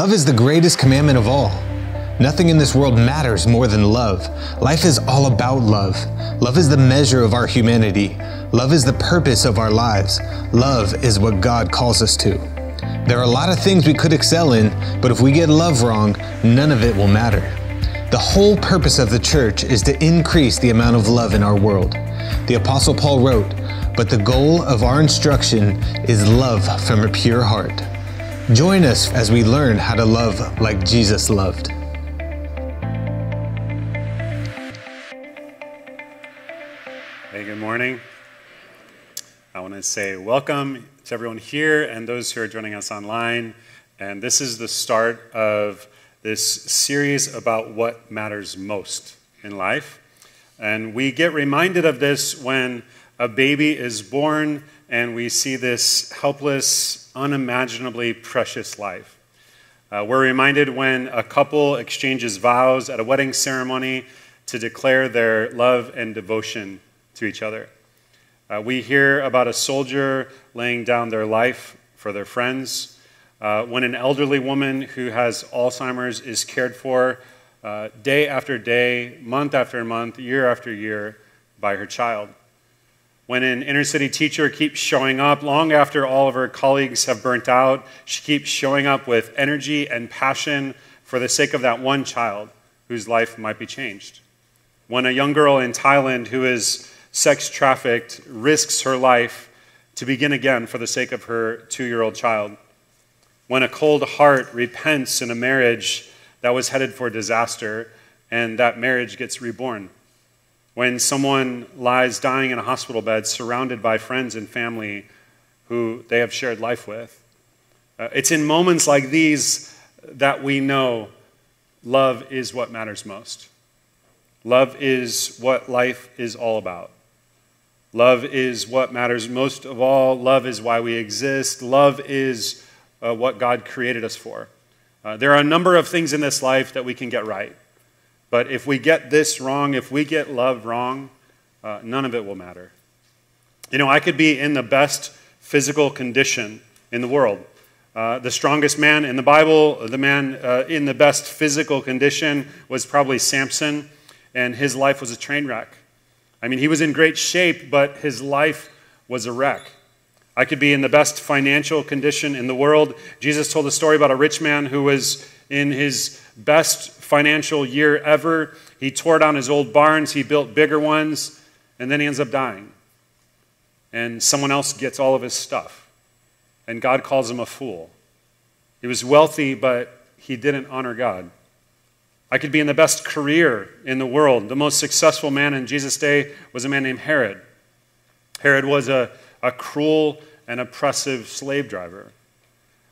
Love is the greatest commandment of all. Nothing in this world matters more than love. Life is all about love. Love is the measure of our humanity. Love is the purpose of our lives. Love is what God calls us to. There are a lot of things we could excel in, but if we get love wrong, none of it will matter. The whole purpose of the church is to increase the amount of love in our world. The Apostle Paul wrote, "But the goal of our instruction is love from a pure heart." Join us as we learn how to love like Jesus loved. Hey, good morning. I want to say welcome to everyone here and those who are joining us online. And this is the start of this series about what matters most in life. And we get reminded of this when a baby is born and we see this helpless, unimaginably precious life. We're reminded when a couple exchanges vows at a wedding ceremony to declare their love and devotion to each other. We hear about a soldier laying down their life for their friends. When an elderly woman who has Alzheimer's is cared for day after day, month after month, year after year by her child. When an inner city teacher keeps showing up long after all of her colleagues have burnt out, she keeps showing up with energy and passion for the sake of that one child whose life might be changed. When a young girl in Thailand who is sex trafficked risks her life to begin again for the sake of her 2-year-old child. When a cold heart repents in a marriage that was headed for disaster and that marriage gets reborn. When someone lies dying in a hospital bed surrounded by friends and family who they have shared life with. It's in moments like these that we know love is what matters most. Love is what life is all about. Love is what matters most of all. Love is why we exist. Love is what God created us for. There are a number of things in this life that we can get right. But if we get this wrong, if we get love wrong, none of it will matter. You know, I could be in the best physical condition in the world. The strongest man in the Bible, the man in the best physical condition was probably Samson, and his life was a train wreck. I mean, he was in great shape, but his life was a wreck. I could be in the best financial condition in the world. Jesus told a story about a rich man who was in his best financial year ever. He tore down his old barns, he built bigger ones, and then he ends up dying. And someone else gets all of his stuff. And God calls him a fool. He was wealthy, but he didn't honor God. I could be in the best career in the world. The most successful man in Jesus' day was a man named Herod. Herod was a cruel and oppressive slave driver.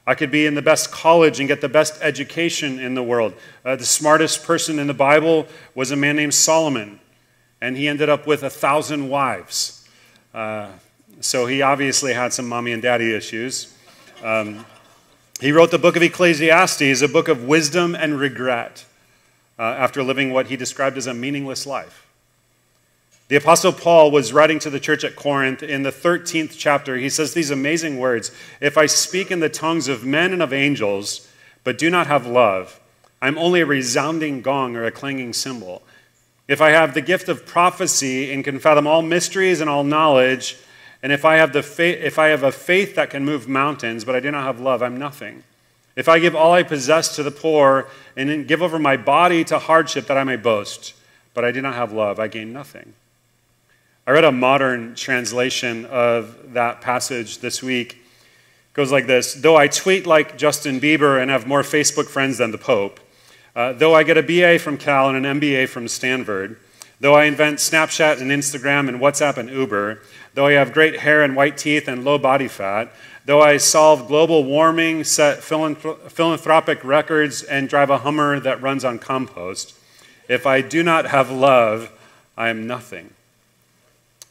I could be in the best college and get the best education in the world. The smartest person in the Bible was a man named Solomon, and he ended up with 1,000 wives. So he obviously had some mommy and daddy issues. He wrote the book of Ecclesiastes, a book of wisdom and regret, after living what he described as a meaningless life. The Apostle Paul was writing to the church at Corinth in the 13th chapter. He says these amazing words, "If I speak in the tongues of men and of angels, but do not have love, I'm only a resounding gong or a clanging cymbal. If I have the gift of prophecy and can fathom all mysteries and all knowledge, and if I have a faith that can move mountains, but I do not have love, I'm nothing. If I give all I possess to the poor and then give over my body to hardship that I may boast, but I do not have love, I gain nothing." I read a modern translation of that passage this week. It goes like this: "Though I tweet like Justin Bieber and have more Facebook friends than the Pope, though I get a BA from Cal and an MBA from Stanford, though I invent Snapchat and Instagram and WhatsApp and Uber, though I have great hair and white teeth and low body fat, though I solve global warming, set philanthropic records, and drive a Hummer that runs on compost, if I do not have love, I am nothing."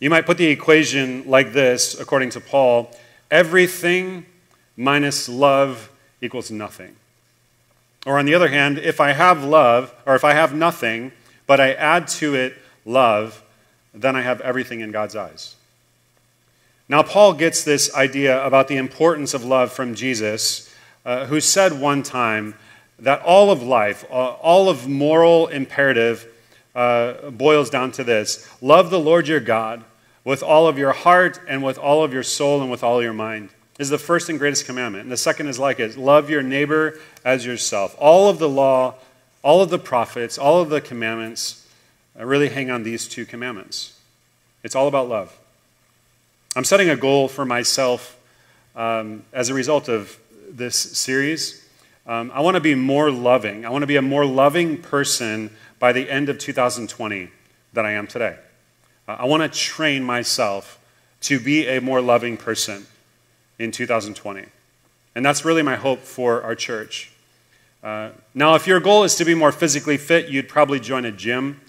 You might put the equation like this, according to Paul: everything minus love equals nothing. Or on the other hand, if I have love, or if I have nothing, but I add to it love, then I have everything in God's eyes. Now, Paul gets this idea about the importance of love from Jesus, who said one time that all of life, all of moral imperative boils down to this. Love the Lord your God with all of your heart and with all of your soul and with all your mind. This is the first and greatest commandment. And the second is like it. Love your neighbor as yourself. All of the law, all of the prophets, all of the commandments really hang on these two commandments. It's all about love. I'm setting a goal for myself as a result of this series. I want to be more loving. I want to be a more loving person by the end of 2020 than I am today. I want to train myself to be a more loving person in 2020. And that's really my hope for our church. Now, if your goal is to be more physically fit, you'd probably join a gym.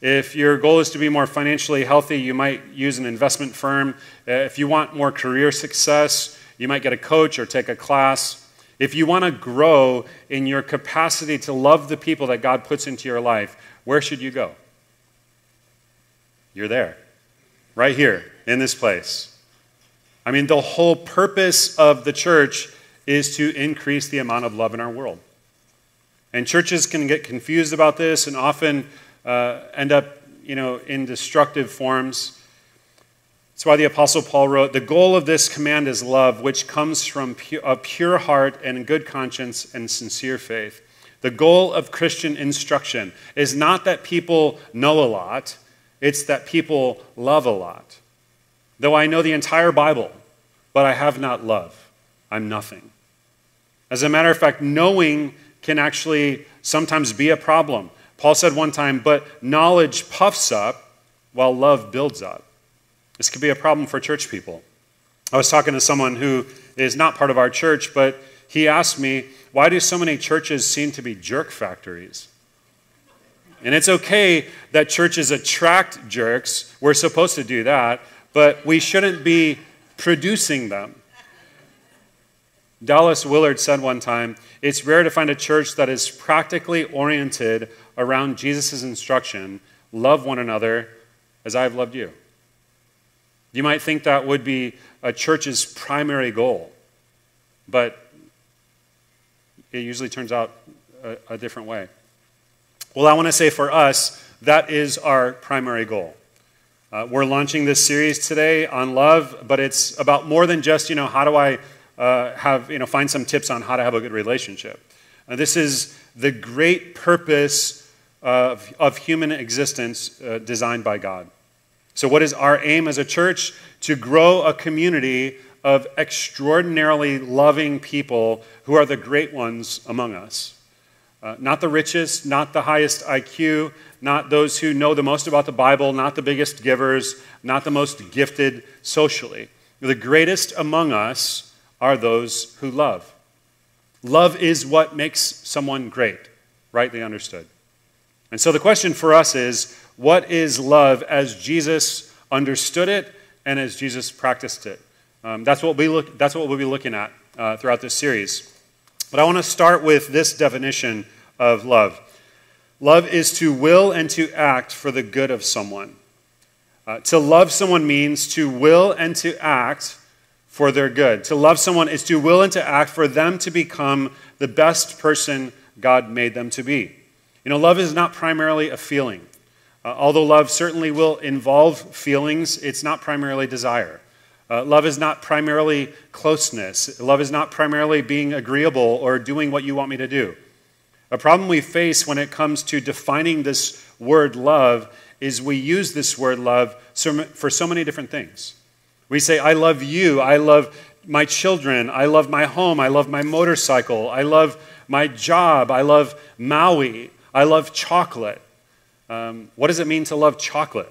If your goal is to be more financially healthy, you might use an investment firm. If you want more career success, you might get a coach or take a class. If you want to grow in your capacity to love the people that God puts into your life, where should you go? You're there, right here in this place. I mean, the whole purpose of the church is to increase the amount of love in our world. And churches can get confused about this and often end up, in destructive forms. That's why the Apostle Paul wrote, "The goal of this command is love, which comes from a pure heart and a good conscience and sincere faith." The goal of Christian instruction is not that people know a lot, it's that people love a lot. Though I know the entire Bible, but I have not love, I'm nothing. As a matter of fact, knowing can actually sometimes be a problem. Paul said one time, "But knowledge puffs up while love builds up." This could be a problem for church people. I was talking to someone who is not part of our church, but he asked me, why do so many churches seem to be jerk factories? And it's okay that churches attract jerks. We're supposed to do that, but we shouldn't be producing them. Dallas Willard said one time, "It's rare to find a church that is practically oriented around Jesus' instruction, love one another as I have loved you." You might think that would be a church's primary goal, but it usually turns out a different way. Well, I want to say for us, that is our primary goal. We're launching this series today on love, but it's about more than just, how do I find some tips on how to have a good relationship. This is the great purpose of human existence designed by God. So what is our aim as a church? To grow a community of extraordinarily loving people who are the great ones among us. Not the richest, not the highest IQ, not those who know the most about the Bible, not the biggest givers, not the most gifted socially. The greatest among us are those who love. Love is what makes someone great, rightly understood. And so the question for us is, what is love as Jesus understood it and as Jesus practiced it? That's what we'll be looking at throughout this series. But I want to start with this definition of love. Love is to will and to act for the good of someone. To love someone means to will and to act for their good. To love someone is to will and to act for them to become the best person God made them to be. Love is not primarily a feeling. Although love certainly will involve feelings, it's not primarily desire. Love is not primarily closeness. Love is not primarily being agreeable or doing what you want me to do. A problem we face when it comes to defining this word love is we use this word love for so many different things. We say, I love you, I love my children, I love my home, I love my motorcycle, I love my job, I love Maui, I love chocolate. What does it mean to love chocolate?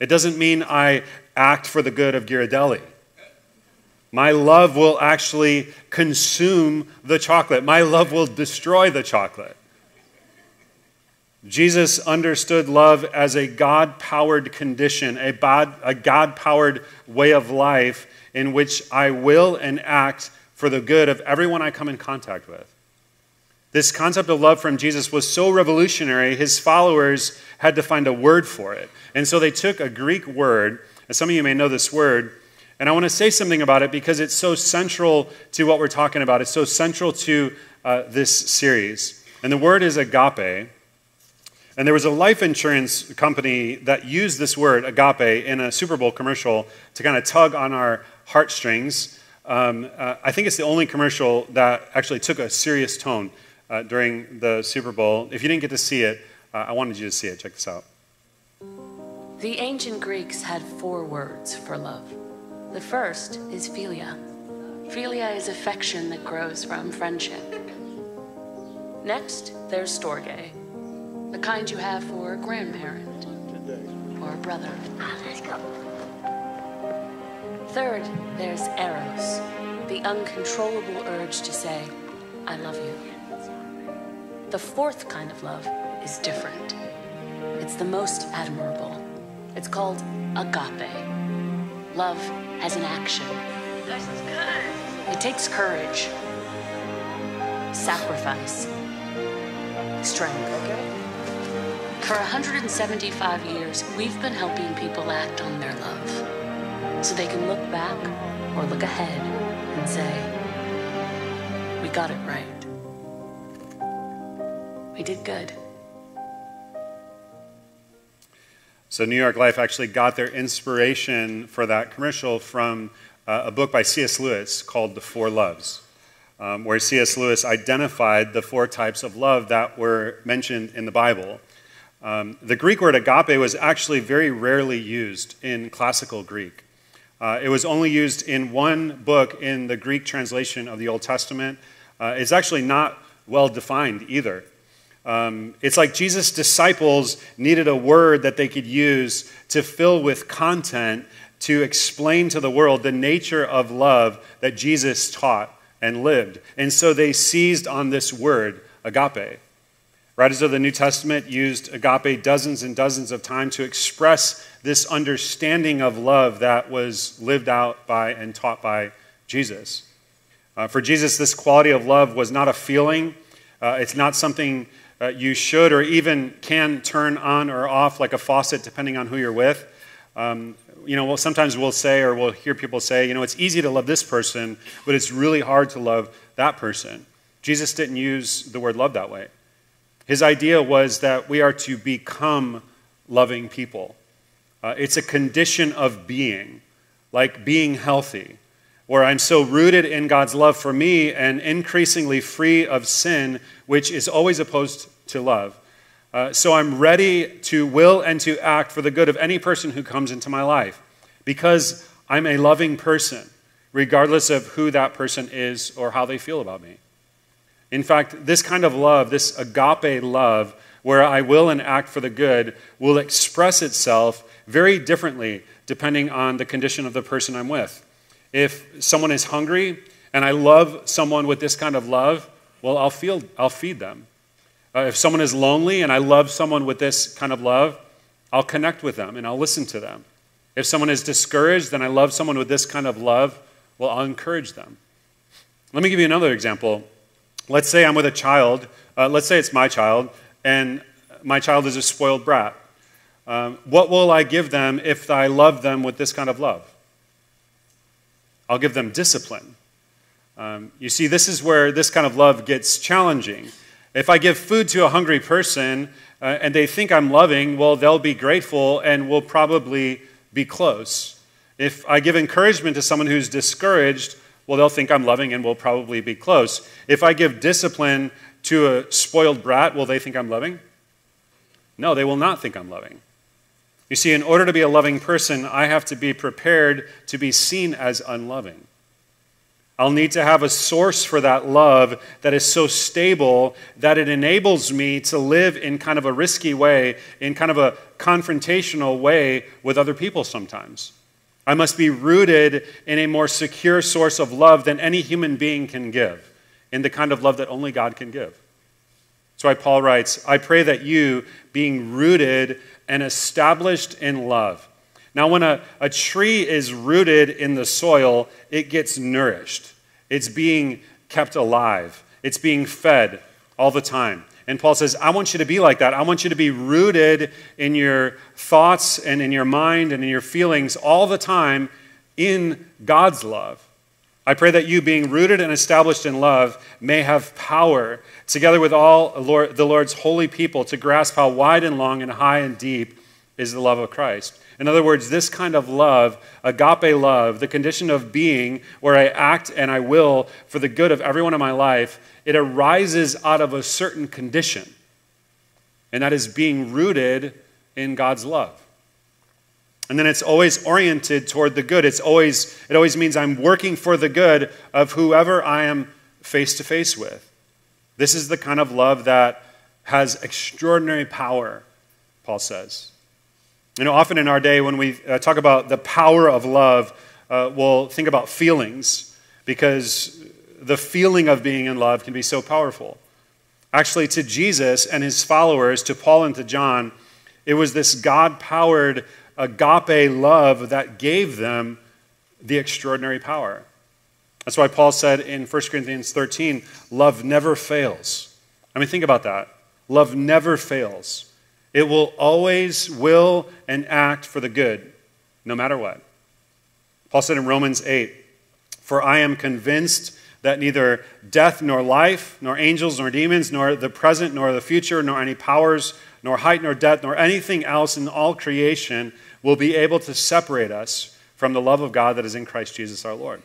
It doesn't mean I act for the good of Ghirardelli. My love will actually consume the chocolate. My love will destroy the chocolate. Jesus understood love as a God-powered condition, a God-powered way of life in which I will and act for the good of everyone I come in contact with. This concept of love from Jesus was so revolutionary, his followers had to find a word for it. And so they took a Greek word, and some of you may know this word, And I want to say something about it because it's so central to what we're talking about. It's so central to this series. And the word is agape. And there was a life insurance company that used this word, agape, in a Super Bowl commercial to kind of tug on our heartstrings. I think it's the only commercial that actually took a serious tone during the Super Bowl. If you didn't get to see it, I wanted you to see it. Check this out. The ancient Greeks had 4 words for love. The first is philia. Philia is affection that grows from friendship. Next, there's storge, the kind you have for a grandparent or a brother. Let's go. Third, there's eros, the uncontrollable urge to say, I love you. The 4th kind of love is different. It's the most admirable. It's called agape. Love as an action. This is good. It takes courage, sacrifice, strength. Okay. For 175 years, we've been helping people act on their love so they can look back or look ahead and say, we got it right. We did good. So New York Life actually got their inspiration for that commercial from a book by C.S. Lewis called The 4 Loves, where C.S. Lewis identified the 4 types of love that were mentioned in the Bible. The Greek word agape was actually very rarely used in classical Greek. It was only used in one book in the Greek translation of the Old Testament. It's actually not well defined either. It's like Jesus' disciples needed a word that they could use to fill with content to explain to the world the nature of love that Jesus taught and lived. And so they seized on this word, agape. Writers of the New Testament used agape dozens and dozens of times to express this understanding of love that was lived out by and taught by Jesus. For Jesus, this quality of love was not a feeling. It's not something you should or even can turn on or off like a faucet depending on who you're with. Sometimes we'll say, or we'll hear people say, it's easy to love this person, but it's really hard to love that person. Jesus didn't use the word love that way. His idea was that we are to become loving people. It's a condition of being, like being healthy, where I'm so rooted in God's love for me and increasingly free of sin, which is always opposed to love. So I'm ready to will and to act for the good of any person who comes into my life because I'm a loving person, regardless of who that person is or how they feel about me. In fact, this kind of love, this agape love, where I will and act for the good, will express itself very differently depending on the condition of the person I'm with. If someone is hungry and I love someone with this kind of love, well, I'll feed them. If someone is lonely and I love someone with this kind of love, I'll connect with them and I'll listen to them. If someone is discouraged and I love someone with this kind of love, well, I'll encourage them. Let me give you another example. Let's say I'm with a child. Let's say it's my child, and my child is a spoiled brat. What will I give them if I love them with this kind of love? I'll give them discipline. You see, this is where this kind of love gets challenging. If I give food to a hungry person and they think I'm loving, well, they'll be grateful and we'll probably be close. If I give encouragement to someone who's discouraged, well, they'll think I'm loving and we'll probably be close. If I give discipline to a spoiled brat, will they think I'm loving? No, they will not think I'm loving. You see, in order to be a loving person, I have to be prepared to be seen as unloving. I'll need to have a source for that love that is so stable that it enables me to live in kind of a risky way, in kind of a confrontational way with other people sometimes. I must be rooted in a more secure source of love than any human being can give, in the kind of love that only God can give. That's why Paul writes, I pray that you, being rooted and established in love. Now, when a tree is rooted in the soil, it gets nourished. It's being kept alive. It's being fed all the time. And Paul says, I want you to be like that. I want you to be rooted in your thoughts and in your mind and in your feelings all the time in God's love. I pray that you, being rooted and established in love, may have power, together with all the Lord's holy people, to grasp how wide and long and high and deep is the love of Christ. In other words, this kind of love, agape love, the condition of being where I act and I will for the good of everyone in my life, it arises out of a certain condition, and that is being rooted in God's love. And then it's always oriented toward the good. It always means I'm working for the good of whoever I am face to face with. This is the kind of love that has extraordinary power, Paul says. You know, often in our day when we talk about the power of love, we'll think about feelings, because the feeling of being in love can be so powerful. Actually, to Jesus and his followers, to Paul and to John, it was this God-powered agape love that gave them the extraordinary power. That's why Paul said in 1 Corinthians 13, love never fails. I mean, think about that. Love never fails. It will always will and act for the good, no matter what. Paul said in Romans 8, for I am convinced that neither death nor life, nor angels nor demons, nor the present nor the future, nor any powers, nor height nor depth, nor anything else in all creation will be able to separate us from the love of God that is in Christ Jesus our Lord.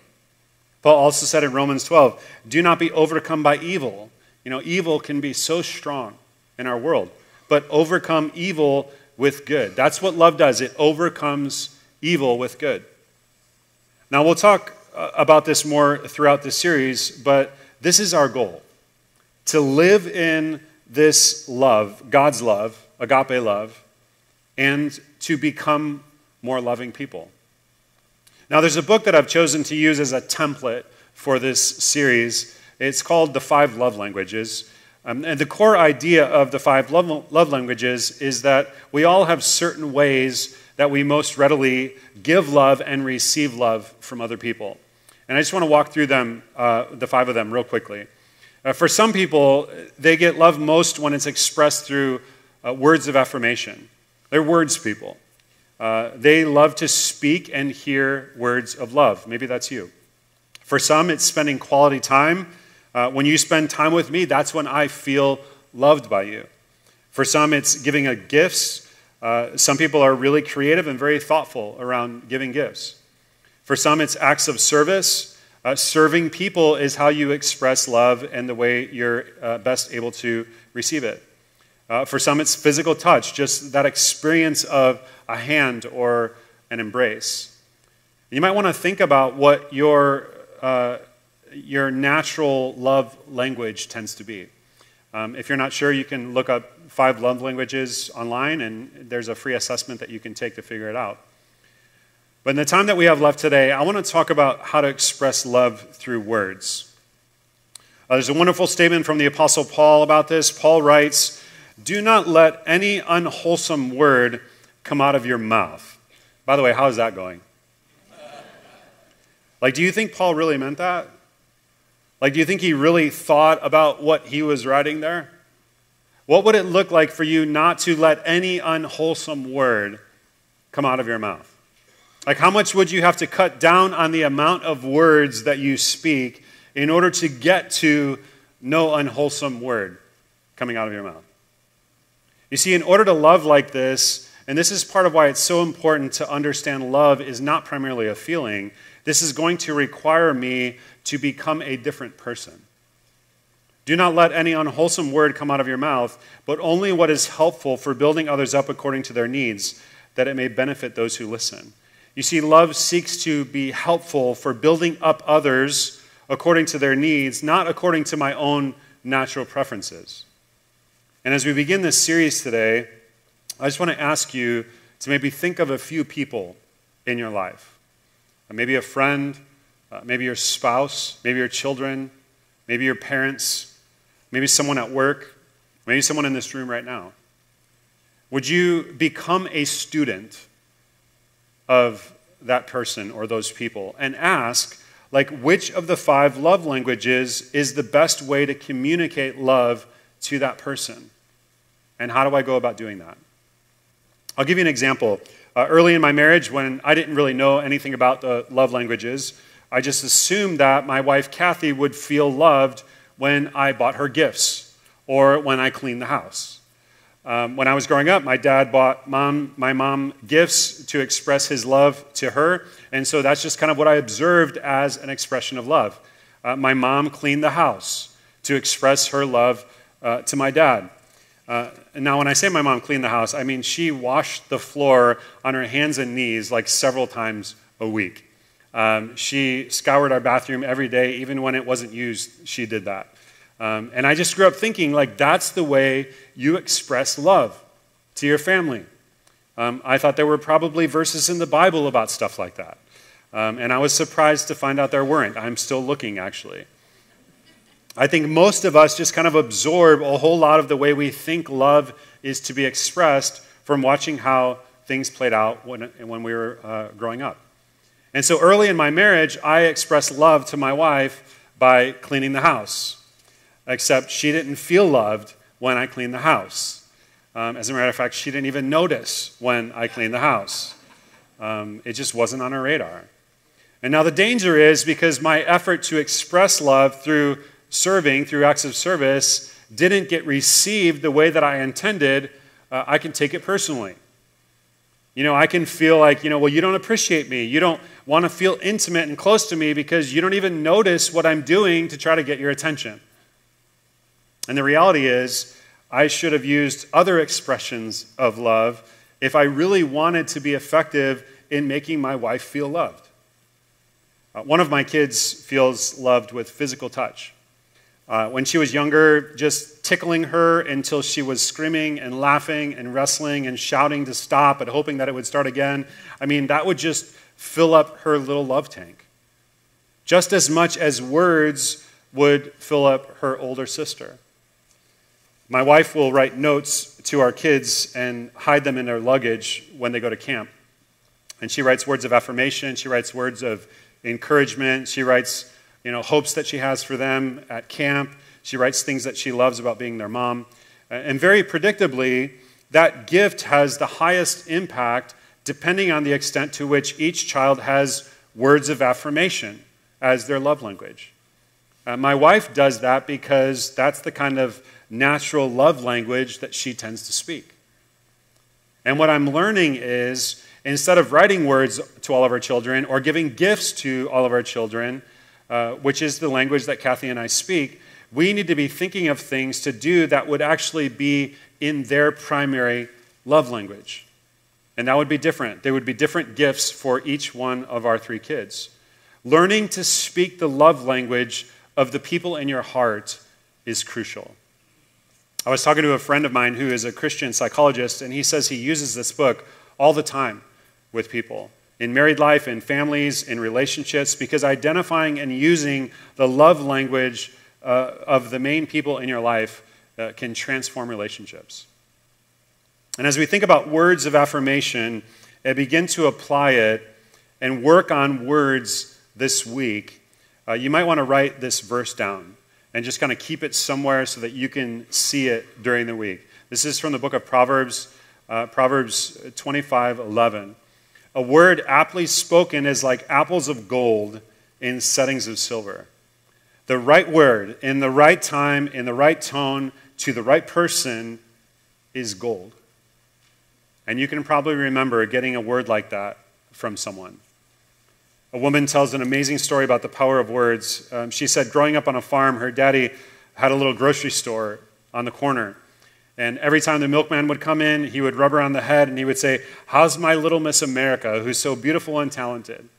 Paul also said in Romans 12, do not be overcome by evil. You know, evil can be so strong in our world, but overcome evil with good. That's what love does. It overcomes evil with good. Now, we'll talk about this more throughout this series, but this is our goal, to live in this love, God's love, agape love, and to become more loving people. Now, there's a book that I've chosen to use as a template for this series. It's called The 5 Love Languages. And the core idea of the 5 love languages is that we all have certain ways that we most readily give love and receive love from other people. And I just want to walk through them, the 5 of them, real quickly. For some people, they get love most when it's expressed through words of affirmation. They're words people. They love to speak and hear words of love. Maybe that's you. For some, it's spending quality time. When you spend time with me, that's when I feel loved by you. For some, it's giving gifts. Some people are really creative and very thoughtful around giving gifts. For some, it's acts of service. Serving people is how you express love and the way you're best able to receive it. For some, it's physical touch, just that experience of a hand or an embrace. You might want to think about what your natural love language tends to be. If you're not sure, you can look up 5 love languages online, and there's a free assessment that you can take to figure it out. But in the time that we have left today, I want to talk about how to express love through words. There's a wonderful statement from the Apostle Paul about this. Paul writes, do not let any unwholesome word come out of your mouth. By the way, how is that going? Like, do you think Paul really meant that? Like, do you think he really thought about what he was writing there? What would it look like for you not to let any unwholesome word come out of your mouth? Like, how much would you have to cut down on the amount of words that you speak in order to get to no unwholesome word coming out of your mouth? You see, in order to love like this, and this is part of why it's so important to understand love is not primarily a feeling, this is going to require me to become a different person. Do not let any unwholesome word come out of your mouth, but only what is helpful for building others up according to their needs, that it may benefit those who listen. You see, love seeks to be helpful for building up others according to their needs, not according to my own natural preferences. And as we begin this series today, I just want to ask you to maybe think of a few people in your life. Maybe a friend, maybe your spouse, maybe your children, maybe your parents, maybe someone at work, maybe someone in this room right now. Would you become a student of that person or those people and ask, like, which of the 5 love languages is the best way to communicate love to that person? And how do I go about doing that? I'll give you an example. early in my marriage, when I didn't really know anything about the love languages, I just assumed that my wife, Kathy, would feel loved when I bought her gifts or when I cleaned the house. When I was growing up, my dad bought my mom gifts to express his love to her, and so that's just kind of what I observed as an expression of love. My mom cleaned the house to express her love to my dad. Now, when I say my mom cleaned the house, I mean she washed the floor on her hands and knees like several times a week. She scoured our bathroom every day, even when it wasn't used, she did that. And I just grew up thinking, like, that's the way you express love to your family. I thought there were probably verses in the Bible about stuff like that. And I was surprised to find out there weren't. I'm still looking, actually. I think most of us just kind of absorb a whole lot of the way we think love is to be expressed from watching how things played out when we were growing up. And so early in my marriage, I expressed love to my wife by cleaning the house. Except she didn't feel loved when I cleaned the house. As a matter of fact, she didn't even notice when I cleaned the house. It just wasn't on her radar. And now the danger is, because my effort to express love through serving, through acts of service, didn't get received the way that I intended, I can take it personally. You know, I can feel like, well, you don't appreciate me. You don't want to feel intimate and close to me because you don't even notice what I'm doing to try to get your attention. And the reality is, I should have used other expressions of love if I really wanted to be effective in making my wife feel loved. One of my kids feels loved with physical touch. When she was younger, just tickling her until she was screaming and laughing and wrestling and shouting to stop and hoping that it would start again, I mean, that would just fill up her little love tank. Just as much as words would fill up her older sister. My wife will write notes to our kids and hide them in their luggage when they go to camp. And she writes words of affirmation. She writes words of encouragement. She writes, hopes that she has for them at camp. She writes things that she loves about being their mom. And very predictably, that gift has the highest impact depending on the extent to which each child has words of affirmation as their love language. My wife does that because that's the kind of natural love language that she tends to speak. And what I'm learning is, instead of writing words to all of our children or giving gifts to all of our children, which is the language that Kathy and I speak, we need to be thinking of things to do that would actually be in their primary love language. And that would be different. There would be different gifts for each one of our 3 kids. Learning to speak the love language of the people in your heart is crucial. I was talking to a friend of mine who is a Christian psychologist, and he says he uses this book all the time with people, in married life, in families, in relationships, because identifying and using the love language of the main people in your life can transform relationships. And as we think about words of affirmation and begin to apply it and work on words this week, you might want to write this verse down and just kind of keep it somewhere so that you can see it during the week. This is from the book of Proverbs, Proverbs 25:11. A word aptly spoken is like apples of gold in settings of silver. The right word, in the right time, in the right tone, to the right person is gold. And you can probably remember getting a word like that from someone. A woman tells an amazing story about the power of words. She said growing up on a farm, her daddy had a little grocery store on the corner. And every time the milkman would come in, he would rub her on the head and he would say, "How's my little Miss America, who's so beautiful and talented?"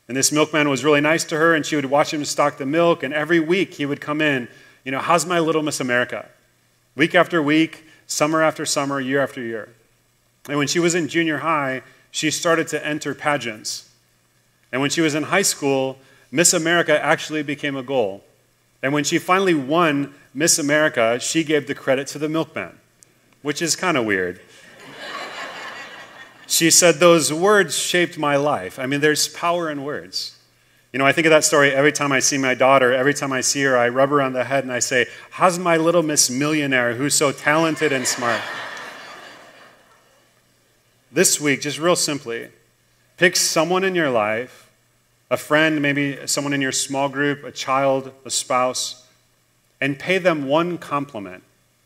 And this milkman was really nice to her, and she would watch him stock the milk. And every week he would come in, "How's my little Miss America?" Week after week, summer after summer, year after year. And when she was in junior high, she started to enter pageants. And when she was in high school, Miss America actually became a goal. And when she finally won Miss America, she gave the credit to the milkman, which is kind of weird. She said, "Those words shaped my life." I mean, there's power in words. I think of that story every time I see my daughter. Every time I see her, I rub her on the head and I say, "How's my little Miss Millionaire who's so talented and smart?" this week, just real simply, pick someone in your life, a friend, maybe someone in your small group, a child, a spouse, and pay them one compliment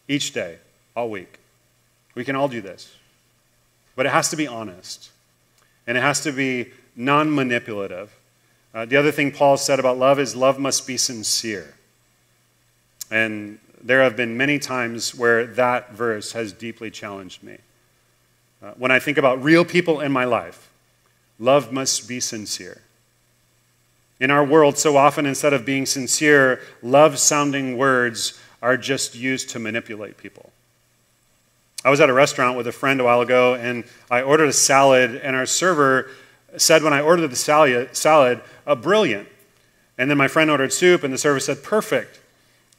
each day, all week. We can all do this. But it has to be honest. And it has to be non-manipulative. The other thing Paul said about love is love must be sincere. And there have been many times where that verse has deeply challenged me. When I think about real people in my life, love must be sincere. In our world, so often, instead of being sincere, love-sounding words are just used to manipulate people. I was at a restaurant with a friend a while ago, and I ordered a salad, and our server said when I ordered the salad, brilliant. And then my friend ordered soup, and the server said, perfect.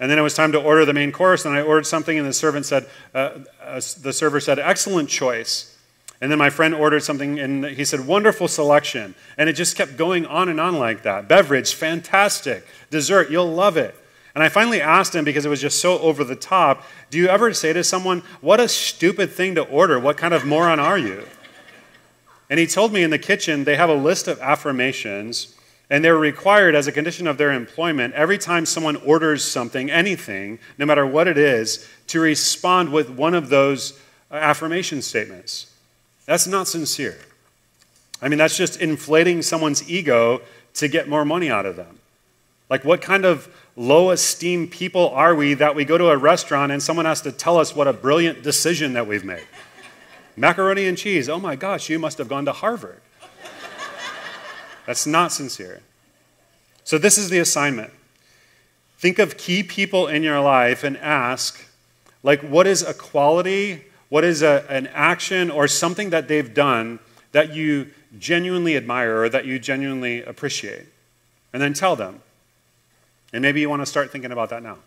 And then it was time to order the main course, and I ordered something, and the server said, excellent choice. And then my friend ordered something, and he said, wonderful selection. And it just kept going on and on like that. Beverage, fantastic. Dessert, you'll love it. And I finally asked him, because it was just so over the top, do you ever say to someone, what a stupid thing to order? What kind of moron are you? And he told me in the kitchen they have a list of affirmations, and they're required as a condition of their employment, every time someone orders something, anything, no matter what it is, to respond with one of those affirmation statements. That's not sincere. I mean, that's just inflating someone's ego to get more money out of them. Like, what kind of low-esteem people are we that we go to a restaurant and someone has to tell us what a brilliant decision that we've made? Macaroni and cheese. Oh my gosh, you must have gone to Harvard. That's not sincere. So this is the assignment. Think of key people in your life and ask, like, what is a quality, what is an action or something that they've done that you genuinely admire or that you genuinely appreciate? And then tell them. And maybe you want to start thinking about that now.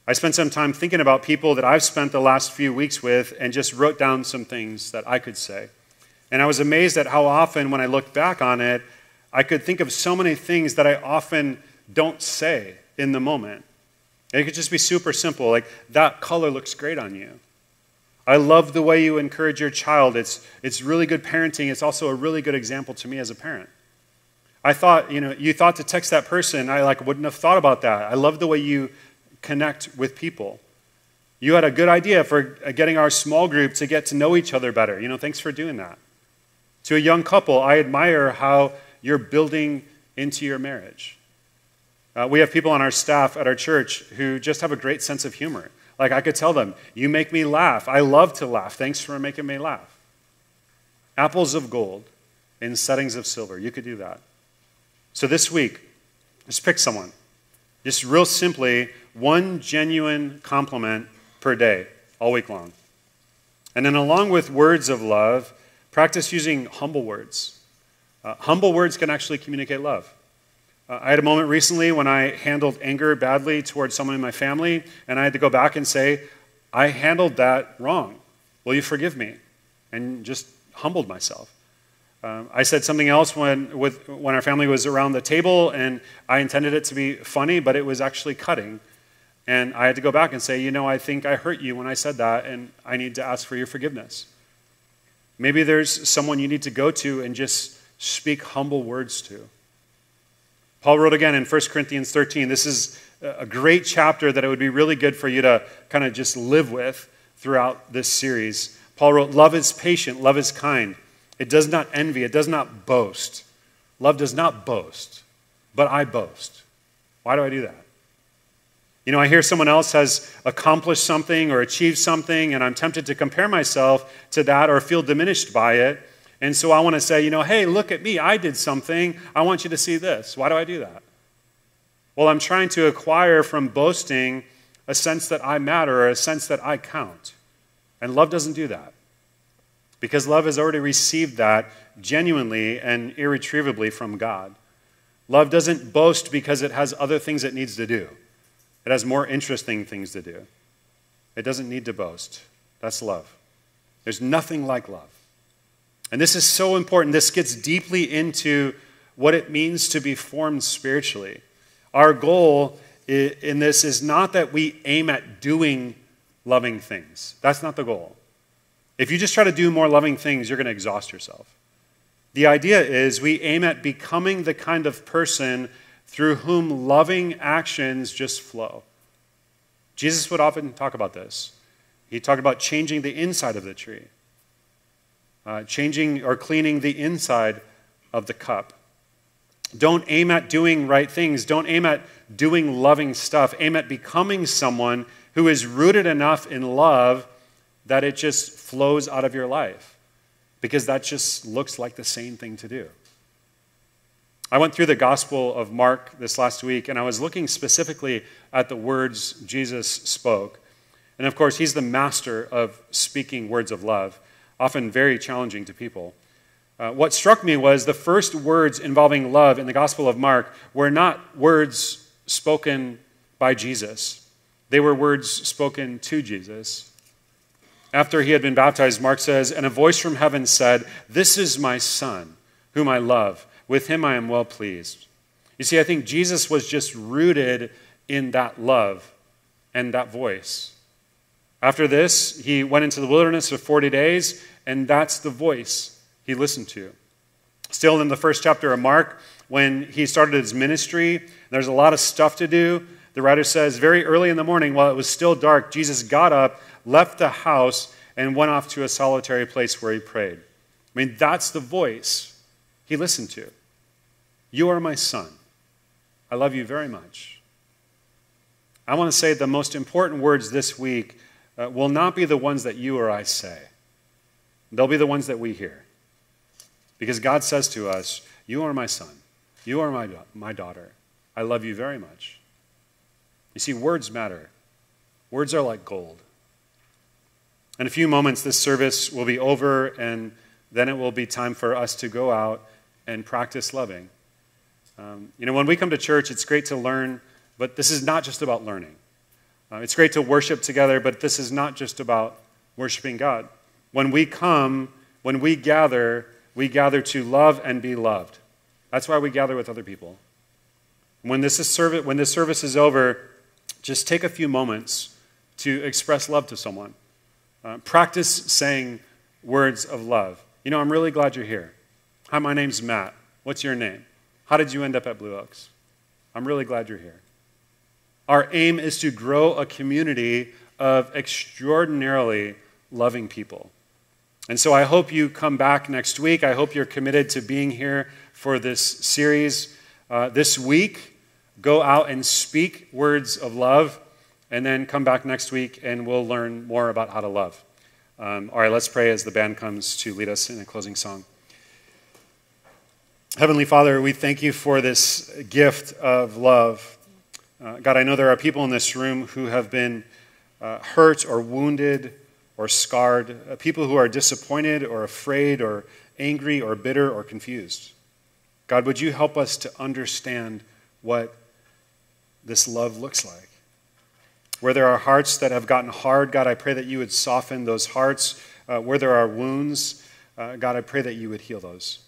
I spent some time thinking about people that I've spent the last few weeks with and just wrote down some things that I could say. And I was amazed at how often, when I looked back on it, I could think of so many things that I often don't say in the moment. And it could just be super simple, like, that color looks great on you. I love the way you encourage your child. It's really good parenting. It's also a really good example to me as a parent. I thought, you thought to text that person. I wouldn't have thought about that. I love the way you connect with people. You had a good idea for getting our small group to get to know each other better. Thanks for doing that. To a young couple, I admire how you're building into your marriage. We have people on our staff at our church who just have a great sense of humor. Like, I could tell them, you make me laugh. I love to laugh. Thanks for making me laugh. Apples of gold in settings of silver. You could do that. So this week, just pick someone. Just real simply, one genuine compliment per day, all week long. And then along with words of love, practice using humble words. Humble words can actually communicate love. I had a moment recently when I handled anger badly towards someone in my family, and I had to go back and say, I handled that wrong. Will you forgive me? And just humbled myself. I said something else when our family was around the table, and I intended it to be funny, but it was actually cutting. And I had to go back and say, I think I hurt you when I said that, and I need to ask for your forgiveness. Maybe there's someone you need to go to and just speak humble words to. Paul wrote again in 1 Corinthians 13. This is a great chapter that it would be really good for you to kind of just live with throughout this series. Paul wrote, love is patient, love is kind. It does not envy, it does not boast. Love does not boast, but I boast. Why do I do that? I hear someone else has accomplished something or achieved something, and I'm tempted to compare myself to that or feel diminished by it. And so I want to say, hey, look at me. I did something. I want you to see this. Why do I do that? Well, I'm trying to acquire from boasting a sense that I matter or a sense that I count. And love doesn't do that. Because love has already received that genuinely and irretrievably from God. Love doesn't boast because it has other things it needs to do. It has more interesting things to do. It doesn't need to boast. That's love. There's nothing like love. And this is so important. This gets deeply into what it means to be formed spiritually. Our goal in this is not that we aim at doing loving things. That's not the goal. If you just try to do more loving things, you're going to exhaust yourself. The idea is we aim at becoming the kind of person through whom loving actions just flow. Jesus would often talk about this. He talked about changing the inside of the tree, changing or cleaning the inside of the cup. Don't aim at doing right things. Don't aim at doing loving stuff. Aim at becoming someone who is rooted enough in love that it just flows out of your life, because that just looks like the sane thing to do. I went through the Gospel of Mark this last week, and I was looking specifically at the words Jesus spoke. And of course, he's the master of speaking words of love, often very challenging to people. What struck me was the first words involving love in the Gospel of Mark were not words spoken by Jesus. They were words spoken to Jesus. After he had been baptized, Mark says, "And a voice from heaven said, 'This is my Son, whom I love. With him I am well pleased.'" You see, I think Jesus was just rooted in that love and that voice. After this, he went into the wilderness for 40 days, and that's the voice he listened to. Still in the first chapter of Mark, when he started his ministry, there's a lot of stuff to do. The writer says, very early in the morning, while it was still dark, Jesus got up, left the house, and went off to a solitary place where he prayed. I mean, that's the voice he listened to. "You are my Son. I love you very much." I want to say the most important words this week will not be the ones that you or I say. They'll be the ones that we hear. Because God says to us, "You are my son. You are my daughter. I love you very much." You see, words matter. Words are like gold. In a few moments, this service will be over, and then it will be time for us to go out and practice loving. When we come to church, it's great to learn, but this is not just about learning. It's great to worship together, but this is not just about worshiping God. When we come, when we gather to love and be loved. That's why we gather with other people. When this service is over, just take a few moments to express love to someone. Practice saying words of love. "I'm really glad you're here. Hi, my name's Matt. What's your name? How did you end up at Blue Oaks? I'm really glad you're here." Our aim is to grow a community of extraordinarily loving people. And so I hope you come back next week. I hope you're committed to being here for this series. This week, go out and speak words of love, and then come back next week and we'll learn more about how to love. All right, let's pray as the band comes to lead us in a closing song. Heavenly Father, we thank you for this gift of love. God, I know there are people in this room who have been hurt or wounded or scarred, people who are disappointed or afraid or angry or bitter or confused. God, would you help us to understand what this love looks like? Where there are hearts that have gotten hard, God, I pray that you would soften those hearts. Where there are wounds, God, I pray that you would heal those.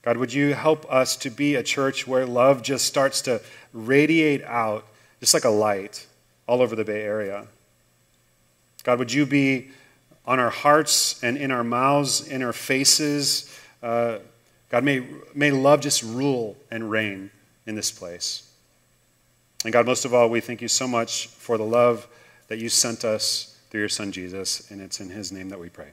God, would you help us to be a church where love just starts to radiate out, just like a light, all over the Bay Area? God, would you be on our hearts and in our mouths, in our faces? God, may love just rule and reign in this place. And God, most of all, we thank you so much for the love that you sent us through your Son, Jesus, and it's in his name that we pray.